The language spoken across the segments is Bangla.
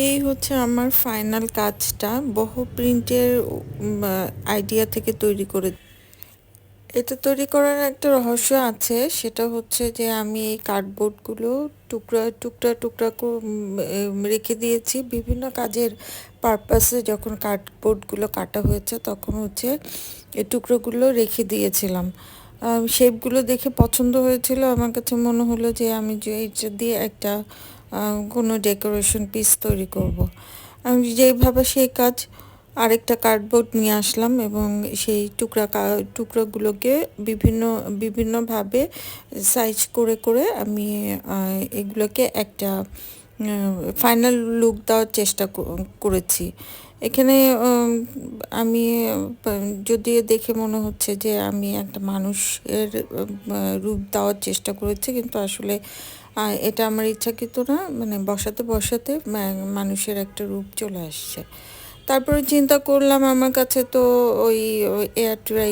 এই হচ্ছে আমার ফাইনাল কাজটা বহু প্রিন্টের আইডিয়া থেকে তৈরি করে। এটা তৈরি করার একটা রহস্য আছে, সেটা হচ্ছে যে আমি এই কার্ডবোর্ডগুলো টুকরা টুকরা টুকরা রেখে দিয়েছি বিভিন্ন কাজের পারপাসে। যখন কার্ডবোর্ডগুলো কাটা হয়েছে তখন হচ্ছে এই টুকরোগুলো রেখে দিয়েছিলাম। শেপগুলো দেখে পছন্দ হয়েছিল, আমার কাছে মনে হলো যে আমি যে এটা দিয়ে একটা কোনো ডেকোরেশন পিস তৈরি করব। আমি যেইভাবে সেই কাজ আরেকটা কার্ডবোর্ড নিয়ে আসলাম এবং সেই টুকরাগুলোকে বিভিন্নভাবে সাইজ করে করে আমি এগুলোকে একটা ফাইনাল লুক দেওয়ার চেষ্টা করেছি। এখানে আমি যদিও দেখে মনে হচ্ছে যে আমি একটা মানুষের রূপ দেওয়ার চেষ্টা করেছি, কিন্তু আসলে এটা আমার ইচ্ছাকৃত না, মানে বসাতে বসাতে মানুষের একটা রূপ চলে আসছে। তারপরে চিন্তা করলাম আমার কাছে তো ওই এয়ার ড্রাই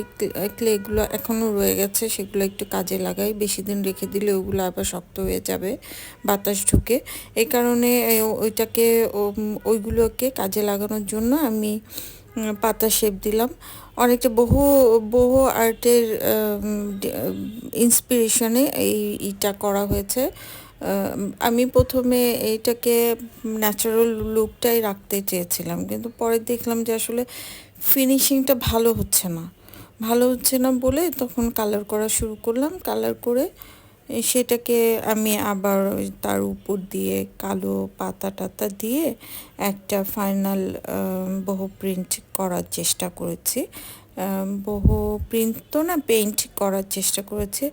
ক্লেগুলো এখনও রয়ে গেছে, সেগুলো একটু কাজে লাগাই। বেশি দিন রেখে দিলে ওগুলো আবার শক্ত হয়ে যাবে বাতাস ঢুকে। এই কারণে ওইটাকে ওইগুলোকে কাজে লাগানোর জন্য আমি পাতা শেপ দিলাম। অনেকটা বহু বহু আর্টের ইন্সপিরেশনে এইটা করা হয়েছে। আমি প্রথমে এইটাকে ন্যাচারাল লুকটাই রাখতে চেয়েছিলাম, কিন্তু পরে দেখলাম যে আসলে ফিনিশিংটা ভালো হচ্ছে না বলে তখন কালার করা শুরু করলাম। কালার করে সেটাকে আমি আবার তার উপর দিয়ে কালো পাতা টাতা দিয়ে একটা ফাইনাল বহু প্রিন্ট করার চেষ্টা করেছি। বহু প্রিন্ট তো না, পেইন্ট করার চেষ্টা করেছি।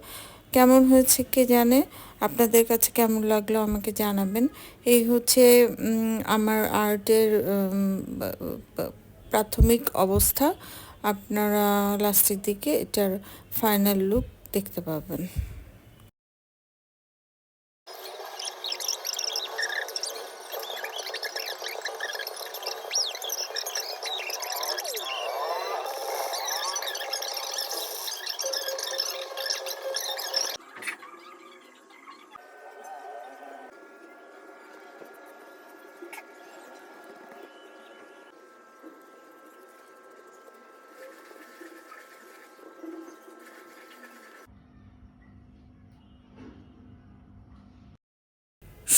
কেমন হয়েছে কে জানে, আপনাদের কাছে কেমন লাগলো আমাকে জানাবেন। এই হচ্ছে আমার আর্টের প্রাথমিক অবস্থা। আপনারা লাস্টের দিকে এটার ফাইনাল লুক দেখতে পাবেন।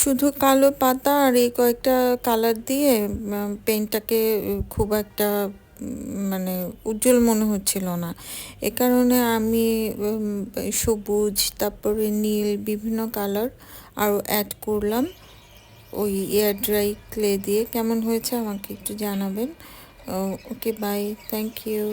শুধু কালো পাতা আর এই কয়েকটা কালার দিয়ে পেনটাকে খুব একটা মানে উজ্জ্বল মনে হচ্ছিল না। এ কারণে আমি সবুজ, তারপরে নীল, বিভিন্ন কালার আরও অ্যাড করলাম ওই এয়ার ড্রাই ক্লে দিয়ে। কেমন হয়েছে আমাকে একটু জানাবেন। ওকে, বাই, থ্যাংক ইউ।